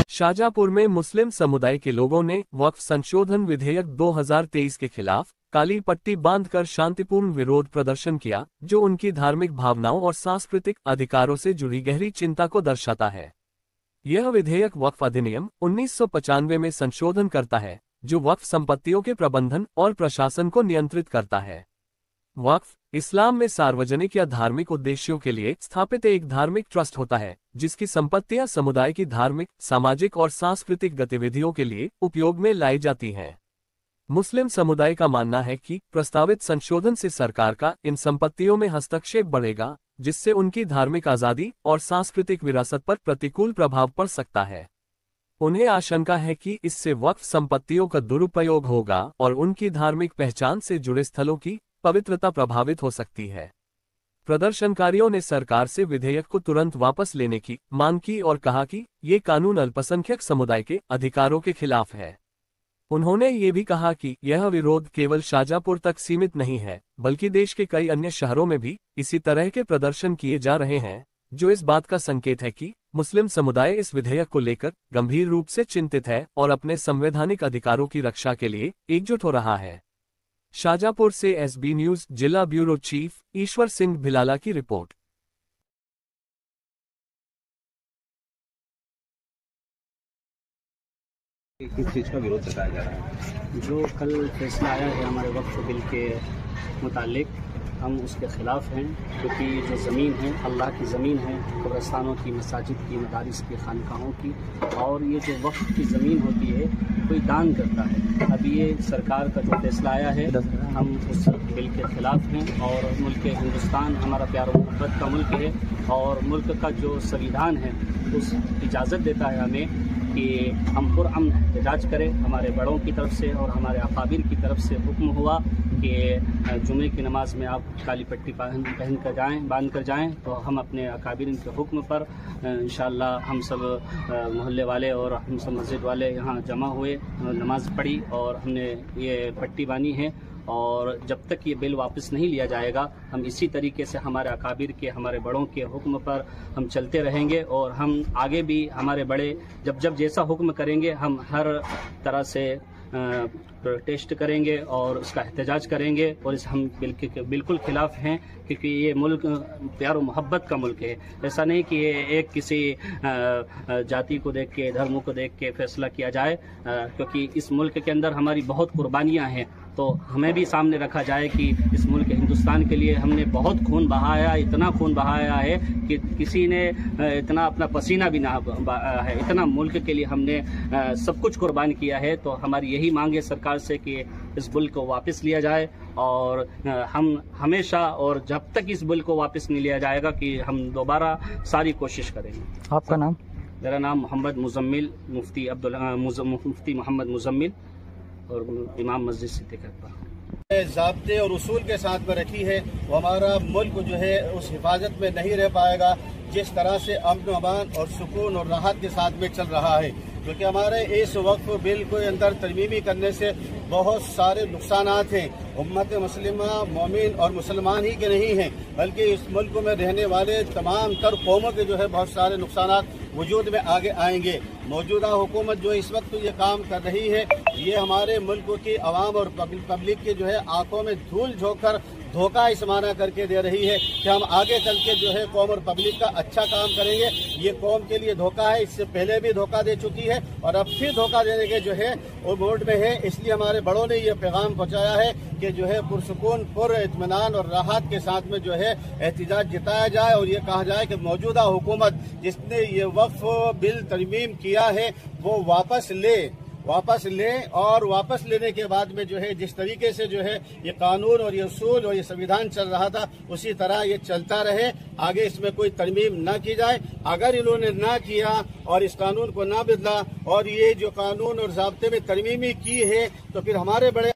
शाजापुर में मुस्लिम समुदाय के लोगों ने वक्फ संशोधन विधेयक 2023 के खिलाफ काली पट्टी बांधकर शांतिपूर्ण विरोध प्रदर्शन किया, जो उनकी धार्मिक भावनाओं और सांस्कृतिक अधिकारों से जुड़ी गहरी चिंता को दर्शाता है। यह विधेयक वक्फ अधिनियम 1995 में संशोधन करता है, जो वक्फ संपत्तियों के प्रबंधन और प्रशासन को नियंत्रित करता है। वक्फ इस्लाम में सार्वजनिक या धार्मिक उद्देश्यों के लिए स्थापित एक धार्मिक ट्रस्ट होता है, जिसकी संपत्तियां समुदाय की धार्मिक, सामाजिक और सांस्कृतिक गतिविधियों के लिए उपयोग में लाई जाती हैं। मुस्लिम समुदाय का मानना है कि प्रस्तावित संशोधन से सरकार का इन संपत्तियों में हस्तक्षेप बढ़ेगा, जिससे उनकी धार्मिक आजादी और सांस्कृतिक विरासत पर प्रतिकूल प्रभाव पड़ सकता है। उन्हें आशंका है कि इससे वक्फ संपत्तियों का दुरुपयोग होगा और उनकी धार्मिक पहचान से जुड़े स्थलों की पवित्रता प्रभावित हो सकती है। प्रदर्शनकारियों ने सरकार से विधेयक को तुरंत वापस लेने की मांग की और कहा कि ये कानून अल्पसंख्यक समुदाय के अधिकारों के खिलाफ है। उन्होंने ये भी कहा कि यह विरोध केवल शाजापुर तक सीमित नहीं है, बल्कि देश के कई अन्य शहरों में भी इसी तरह के प्रदर्शन किए जा रहे हैं, जो इस बात का संकेत है कि मुस्लिम समुदाय इस विधेयक को लेकर गंभीर रूप से चिंतित है और अपने संवैधानिक अधिकारों की रक्षा के लिए एकजुट हो रहा है। शाजापुर से एसबी न्यूज जिला ब्यूरो चीफ ईश्वर सिंह भिलाला की रिपोर्ट। किस चीज़ का विरोध जताया जा रहा है? जो कल फैसला आया है हमारे वक्फ बिल के मुतालिक, हम उसके ख़िलाफ़ हैं, क्योंकि जो ज़मीन है अल्लाह की ज़मीन है, कब्रस्तानों की, मसाजिद की, मदारिस की, खानकाहों की, और ये जो वक्फ की ज़मीन होती है कोई दान करता है। अभी ये सरकार का जो फैसला आया है, हम उस बिल के ख़िलाफ़ हैं और मुल्क हिंदुस्तान हमारा प्यार मोहब्बत का मुल्क है और मुल्क का जो संविधान है उस इजाज़त देता है हमें कि हम पुरअमन एहतजाज करें। हमारे बड़ों की तरफ से और हमारे अकाबिर की तरफ से हुक्म हुआ कि जुमे की नमाज में आप काली पट्टी पहन कर जाएँ, बांध कर जाएँ, तो हम अपने अकाबिर के हुक्म पर इंशाअल्लाह हम सब मोहल्ले वाले और हम सब मस्जिद वाले यहाँ जमा हुए, नमाज पढ़ी और हमने ये पट्टी बांधी है। और जब तक ये बिल वापस नहीं लिया जाएगा, हम इसी तरीके से हमारे अकाबिर के, हमारे बड़ों के हुक्म पर हम चलते रहेंगे और हम आगे भी हमारे बड़े जब जैसा हुक्म करेंगे हम हर तरह से प्रोटेस्ट करेंगे और उसका एहतजाज करेंगे। और इस हम बिल्कुल खिलाफ हैं, क्योंकि ये मुल्क प्यार और मोहब्बत का मुल्क है। ऐसा नहीं कि ये एक किसी जाति को देख के, धर्म को देख के फैसला किया जाए, क्योंकि इस मुल्क के अंदर हमारी बहुत कुर्बानियाँ हैं, तो हमें भी सामने रखा जाए कि इस मुल्क हिंदुस्तान के लिए हमने बहुत खून बहाया, इतना खून बहाया है कि किसी ने इतना अपना पसीना भी ना बहाया है। इतना मुल्क के लिए हमने सब कुछ कुर्बान किया है। तो हमारी यही मांग है सरकार से कि इस बिल को वापस लिया जाए और हम हमेशा और जब तक इस बिल को वापस नहीं लिया जाएगा कि हम दोबारा सारी कोशिश करेंगे। आपका नाम? मेरा नाम मोहम्मद मुजम्मिल, मुफ्ती मोहम्मद मुजम्मिल और इमाम मस्जिद सिद्दीक अकबर। ज़ाब्ते और उसूल के साथ में रखी है, वो हमारा मुल्क जो है उस हिफाजत में नहीं रह पाएगा जिस तरह से अमन अमान और सुकून और राहत के साथ में चल रहा है। क्योंकि हमारे इस वक्फ बिल के अंदर तरमीमी करने से बहुत सारे नुकसानात हैं। उम्मत मुस्लिमा मोमिन और मुसलमान ही के नहीं हैं, बल्कि इस मुल्क में रहने वाले तमाम तर कौमों के जो है बहुत सारे नुकसानात वजूद में आगे आएंगे। मौजूदा हुकूमत जो इस वक्त ये काम कर रही है, ये हमारे मुल्क की आवाम और पब्लिक के जो है आंखों में धूल झोंककर धोखा इस माना करके दे रही है कि हम आगे चल के जो है कौम और पब्लिक का अच्छा काम करेंगे। ये कौम के लिए धोखा है, इससे पहले भी धोखा दे चुकी है और अब फिर धोखा देने के जो है वो मोड में है। इसलिए हमारे बड़ों ने ये पैगाम पहुंचाया है कि जो है पुरसुकून, पुरइत्मीनान और राहत के साथ में जो है एहतजाज जताया जाए और ये कहा जाए कि मौजूदा हुकूमत जिसने ये वक्फ बिल तरमीम किया है वो वापस ले और वापस लेने के बाद में जो है जिस तरीके से जो है ये कानून और ये उसूल और ये संविधान चल रहा था उसी तरह ये चलता रहे। आगे इसमें कोई तरमीम ना की जाए। अगर इन्होंने ना किया और इस कानून को ना बदला और ये जो कानून और ज़ाब्ते में तरमीमी की है तो फिर हमारे बड़े